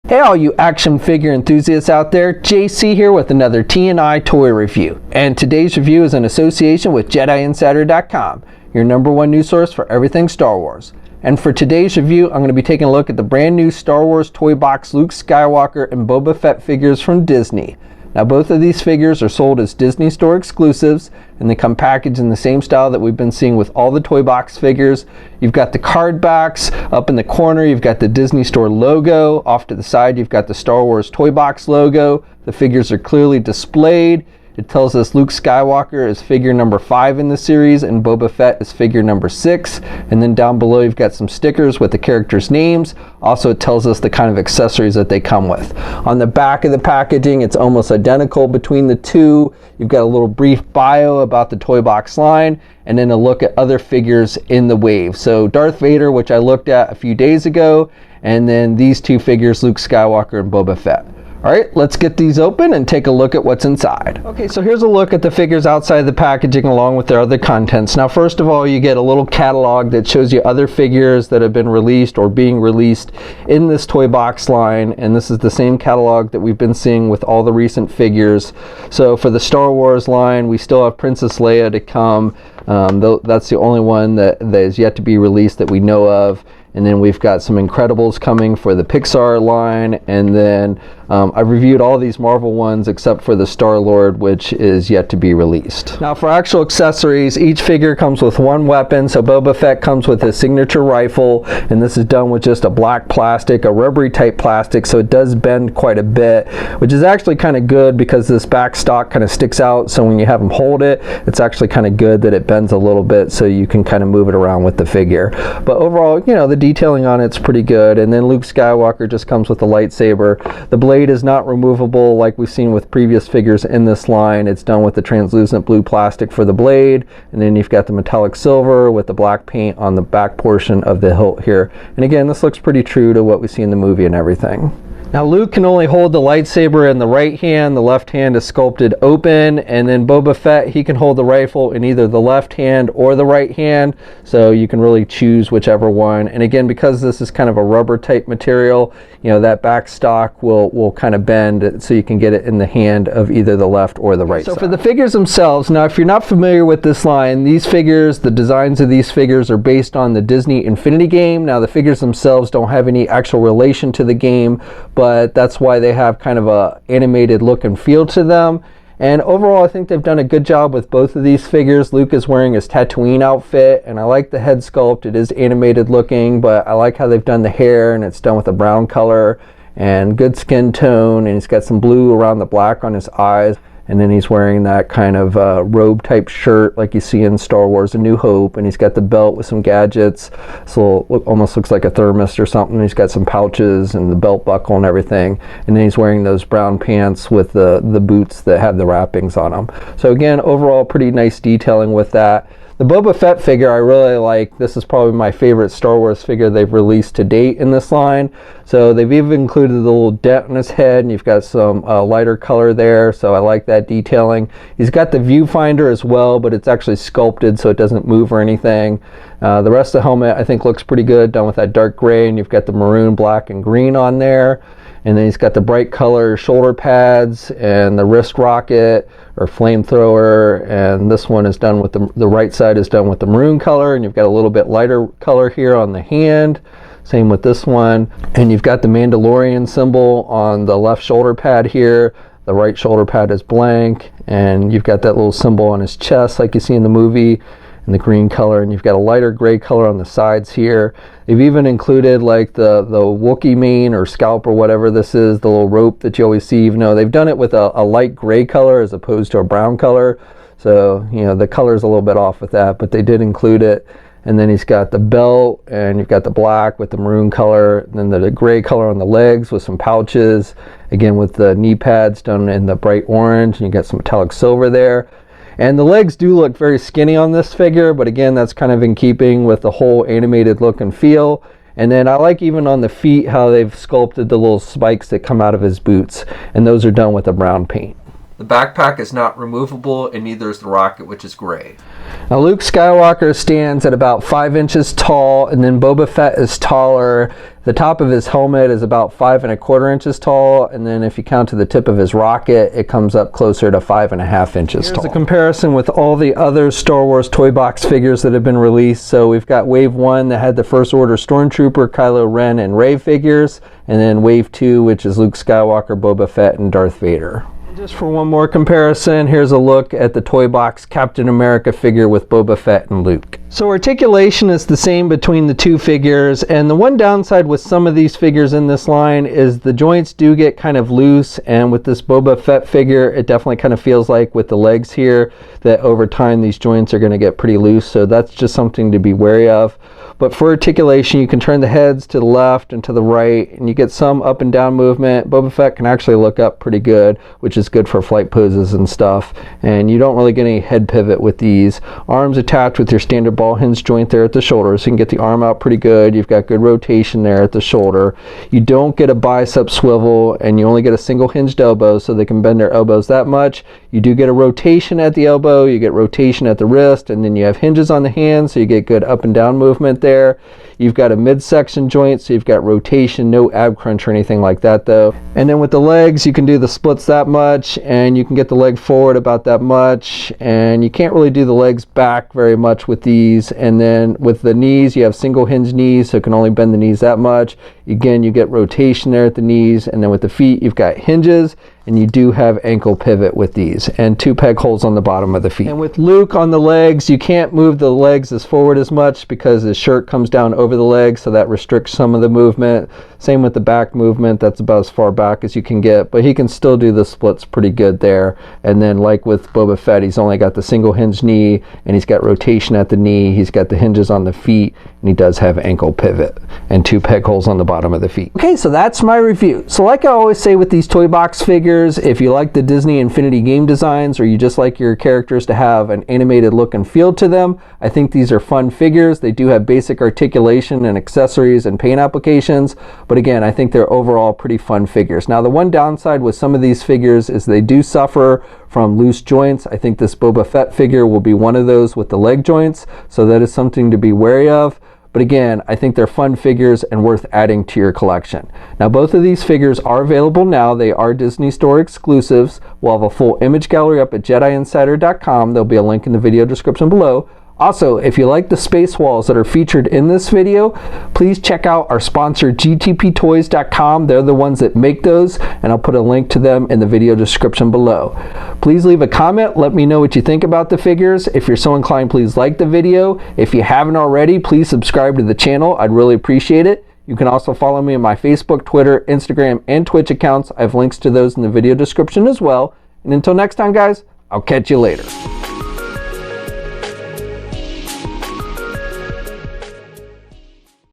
Hey all you action figure enthusiasts out there, JC here with another T&I toy review. And today's review is in association with JediInsider.com, your #1 news source for everything Star Wars. And for today's review, I'm going to be taking a look at the brand new Star Wars Toybox Luke Skywalker and Boba Fett figures from Disney. Now both of these figures are sold as Disney Store exclusives, and they come packaged in the same style that we've been seeing with all the Toybox figures. You've got the card backs. Up in the corner you've got the Disney Store logo. Off to the side you've got the Star Wars Toybox logo. The figures are clearly displayed. It tells us Luke Skywalker is figure number 5 in the series and Boba Fett is figure number 6. And then down below you've got some stickers with the characters' names. Also it tells us the kind of accessories that they come with. On the back of the packaging it's almost identical between the two. You've got a little brief bio about the Toybox line and then a look at other figures in the wave. So Darth Vader, which I looked at a few days ago, and then these two figures, Luke Skywalker and Boba Fett. Alright, let's get these open and take a look at what's inside. Okay, so here's a look at the figures outside the packaging along with their other contents. Now first of all, you get a little catalog that shows you other figures that have been released or being released in this Toybox line, and this is the same catalog that we've been seeing with all the recent figures. So for the Star Wars line, we still have Princess Leia to come. That's the only one that is yet to be released that we know of. And then we've got some Incredibles coming for the Pixar line, and then I've reviewed all these Marvel ones except for the Star-Lord, which is yet to be released. Now for actual accessories, each figure comes with one weapon. So Boba Fett comes with his signature rifle, and this is done with just a black plastic, a rubbery type plastic, so it does bend quite a bit, which is actually kind of good because this back stock kind of sticks out, so when you have him hold it, it's actually kind of good that it bends a little bit so you can kind of move it around with the figure. But overall, you know, the detailing on it's pretty good. And then Luke Skywalker just comes with a lightsaber. The blade is not removable like we've seen with previous figures in this line. It's done with the translucent blue plastic for the blade, and then you've got the metallic silver with the black paint on the back portion of the hilt here. And again, this looks pretty true to what we see in the movie and everything. Now Luke can only hold the lightsaber in the right hand, the left hand is sculpted open, and then Boba Fett, he can hold the rifle in either the left hand or the right hand, so you can really choose whichever one. And again, because this is kind of a rubber type material, you know, that back stock will kind of bend so you can get it in the hand of either the left or the right side. So for the figures themselves, now if you're not familiar with this line, these figures, the designs of these figures are based on the Disney Infinity game. Now the figures themselves don't have any actual relation to the game, but that's why they have kind of a animated look and feel to them. And overall, I think they've done a good job with both of these figures. Luke is wearing his Tatooine outfit, and I like the head sculpt. It is animated looking, but I like how they've done the hair, and it's done with a brown color and good skin tone, and he's got some blue around the black on his eyes. And then he's wearing that kind of robe type shirt like you see in Star Wars A New Hope, and he's got the belt with some gadgets, so it almost looks like a thermos or something. He's got some pouches and the belt buckle and everything, and then he's wearing those brown pants with the boots that have the wrappings on them. So again, overall pretty nice detailing with that. The Boba Fett figure I really like. This is probably my favorite Star Wars figure they've released to date in this line. So they've even included the little dent on his head, and you've got some lighter color there, so I like that detailing. He's got the viewfinder as well, but it's actually sculpted so it doesn't move or anything. The rest of the helmet I think looks pretty good, done with that dark gray, and you've got the maroon, black, and green on there. And then he's got the bright color shoulder pads and the wrist rocket or flamethrower, and this one is done with the right side is done with the maroon color, and you've got a little bit lighter color here on the hand. Same with this one. And you've got the Mandalorian symbol on the left shoulder pad here. The right shoulder pad is blank, and you've got that little symbol on his chest like you see in the movie in the green color, and you've got a lighter gray color on the sides here. They've even included like the Wookiee mane or scalp or whatever this is, the little rope that you always see, even though they've done it with a light gray color as opposed to a brown color. So, you know, the color's a little bit off with that, but they did include it. And then he's got the belt, and you've got the black with the maroon color, and then the gray color on the legs with some pouches, again with the knee pads done in the bright orange, and you got some metallic silver there. And the legs do look very skinny on this figure, but again, that's kind of in keeping with the whole animated look and feel. And then I like even on the feet how they've sculpted the little spikes that come out of his boots, and those are done with a brown paint. The backpack is not removable, and neither is the rocket, which is gray. Now Luke Skywalker stands at about 5 inches tall, and then Boba Fett is taller. The top of his helmet is about 5¼ inches tall, and then if you count to the tip of his rocket, it comes up closer to 5½ inches tall. Here's a comparison with all the other Star Wars toy box figures that have been released. So we've got Wave 1 that had the First Order Stormtrooper, Kylo Ren, and Rey figures, and then Wave 2, which is Luke Skywalker, Boba Fett, and Darth Vader. Just for one more comparison, here's a look at the Toybox Captain America figure with Boba Fett and Luke. So articulation is the same between the two figures, and the one downside with some of these figures in this line is the joints do get kind of loose, and with this Boba Fett figure, it definitely kind of feels like with the legs here that over time these joints are going to get pretty loose, so that's just something to be wary of. But for articulation, you can turn the heads to the left and to the right, and you get some up and down movement. Boba Fett can actually look up pretty good, which is good for flight poses and stuff. And you don't really get any head pivot with these. Arms attached with your standard ball hinge joint there at the shoulder, so you can get the arm out pretty good. You've got good rotation there at the shoulder. You don't get a bicep swivel, and you only get a single hinged elbow, so they can bend their elbows that much. You do get a rotation at the elbow, you get rotation at the wrist, and then you have hinges on the hands, so you get good up and down movement there. You've got a midsection joint, so you've got rotation, no ab crunch or anything like that though. And then with the legs, you can do the splits that much, and you can get the leg forward about that much, and you can't really do the legs back very much with these. And then with the knees, you have single hinge knees, so it can only bend the knees that much. Again, you get rotation there at the knees, and then with the feet, you've got hinges, and you do have ankle pivot with these, and 2 peg holes on the bottom of the feet. And with Luke on the legs, you can't move the legs as forward as much because his shirt comes down over the legs, so that restricts some of the movement. Same with the back movement, that's about as far back as you can get, but he can still do the splits pretty good there. And then like with Boba Fett, he's only got the single hinge knee, and he's got rotation at the knee, he's got the hinges on the feet, and he does have ankle pivot and 2 peg holes on the bottom of the feet. Okay, so that's my review. So like I always say with these toy box figures, if you like the Disney Infinity game designs, or you just like your characters to have an animated look and feel to them, I think these are fun figures. They do have basic articulation and accessories and paint applications, but again, I think they're overall pretty fun figures. Now the one downside with some of these figures is they do suffer from loose joints. I think this Boba Fett figure will be one of those with the leg joints, so that is something to be wary of. But again, I think they're fun figures and worth adding to your collection. Now both of these figures are available now. They are Disney Store exclusives. We'll have a full image gallery up at JediInsider.com. There'll be a link in the video description below. Also, if you like the space walls that are featured in this video, please check out our sponsor gtptoys.com. They're the ones that make those, and I'll put a link to them in the video description below. Please leave a comment. Let me know what you think about the figures. If you're so inclined, please like the video. If you haven't already, please subscribe to the channel. I'd really appreciate it. You can also follow me on my Facebook, Twitter, Instagram, and Twitch accounts. I have links to those in the video description as well. And until next time, guys, I'll catch you later.